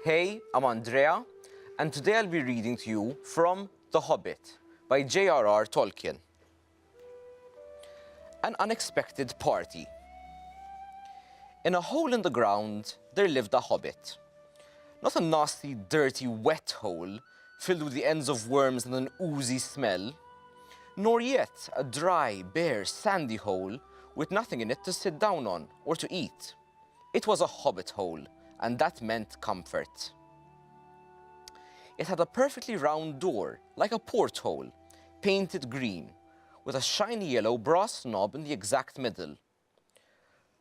Hey, I'm Andrea, and today I'll be reading to you from The Hobbit by R.R Tolkien. An unexpected party. In a hole in the ground, there lived a hobbit. Not a nasty, dirty, wet hole filled with the ends of worms and an oozy smell, nor yet a dry, bare, sandy hole with nothing in it to sit down on or to eat. It was a hobbit hole, and that meant comfort. It had a perfectly round door, like a porthole, painted green, with a shiny yellow brass knob in the exact middle.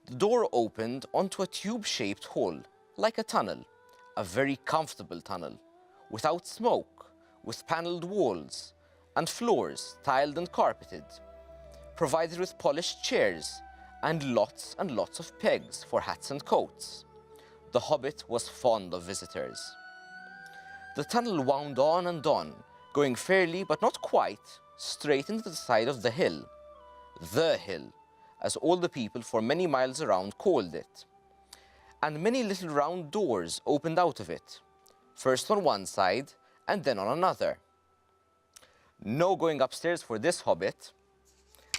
The door opened onto a tube-shaped hole, like a tunnel, a very comfortable tunnel, without smoke, with panelled walls, and floors tiled and carpeted, provided with polished chairs, and lots of pegs for hats and coats. The hobbit was fond of visitors. The tunnel wound on and on, going fairly but not quite straight into the side of the hill, as all the people for many miles around called it. And many little round doors opened out of it, first on one side and then on another. No going upstairs for this hobbit.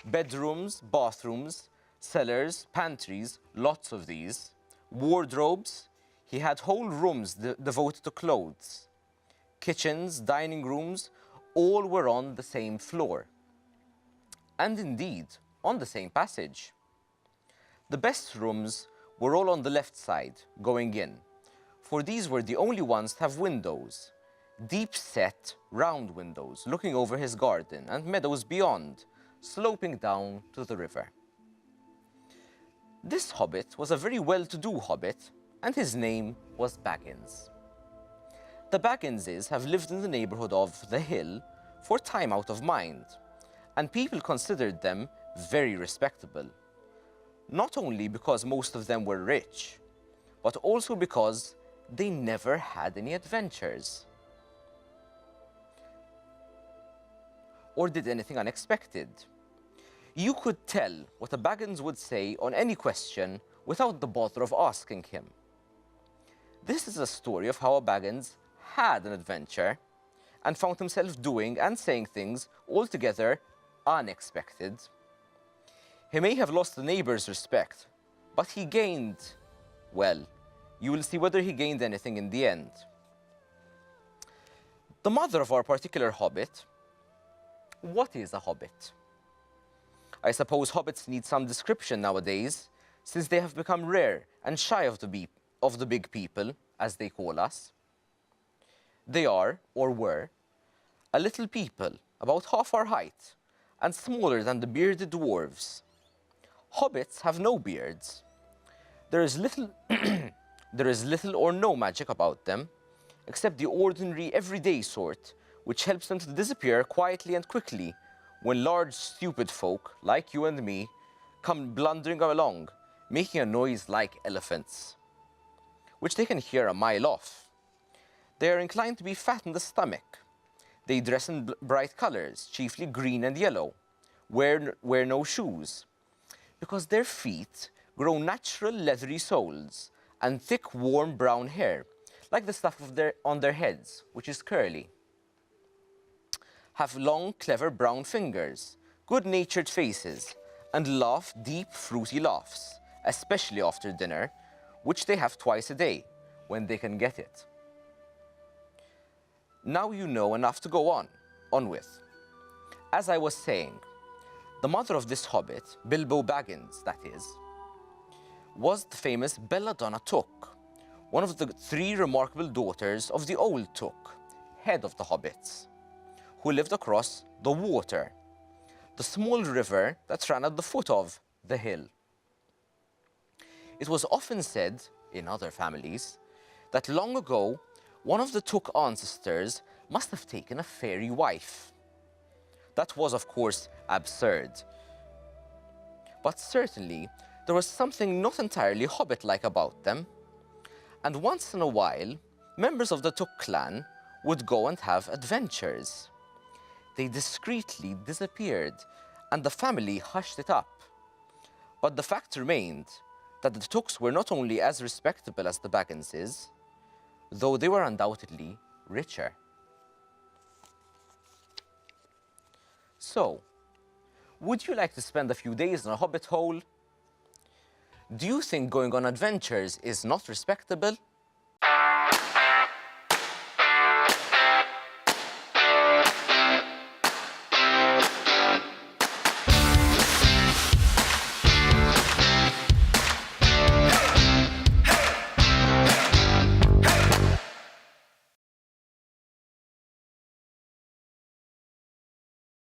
Bedrooms, bathrooms, cellars, pantries, lots of these. Wardrobes, he had whole rooms devoted to clothes. Kitchens, dining rooms, all were on the same floor. And indeed, on the same passage. The best rooms were all on the left side, going in, for these were the only ones to have windows, deep-set, round windows looking over his garden and meadows beyond, sloping down to the river. This hobbit was a very well-to-do hobbit, and his name was Baggins. The Bagginses have lived in the neighborhood of the hill for time out of mind, and people considered them very respectable, not only because most of them were rich, but also because they never had any adventures or did anything unexpected. You could tell what a Baggins would say on any question without the bother of asking him. This is a story of how a Baggins had an adventure and found himself doing and saying things altogether unexpected. He may have lost the neighbor's respect, but he gained, well, you will see whether he gained anything in the end. The mother of our particular hobbit. What is a hobbit? I suppose hobbits need some description nowadays, since they have become rare and shy of the big people, as they call us. They are, or were, a little people, about half our height, and smaller than the bearded dwarves. Hobbits have no beards. There is little or no magic about them, except the ordinary, everyday sort, which helps them to disappear quietly and quickly when large, stupid folk, like you and me, come blundering along, making a noise like elephants, which they can hear a mile off. They are inclined to be fat in the stomach. They dress in bright colors, chiefly green and yellow, wear no shoes, because their feet grow natural leathery soles and thick, warm brown hair, like the stuff on their heads, which is curly. Have long, clever brown fingers, good-natured faces, and laugh deep, fruity laughs, especially after dinner, which they have twice a day, when they can get it. Now you know enough to go on with. As I was saying, the mother of this hobbit, Bilbo Baggins, that is, was the famous Belladonna Took, one of the three remarkable daughters of the old Took, head of the hobbits, who lived across the water, the small river that ran at the foot of the hill. It was often said, in other families, that long ago, one of the Took ancestors must have taken a fairy wife. That was, of course, absurd. But certainly, there was something not entirely hobbit-like about them, and once in a while, members of the Took clan would go and have adventures. They discreetly disappeared, and the family hushed it up. But the fact remained that the Tooks were not only as respectable as the Bagginses, though they were undoubtedly richer. So, would you like to spend a few days in a hobbit hole? Do you think going on adventures is not respectable?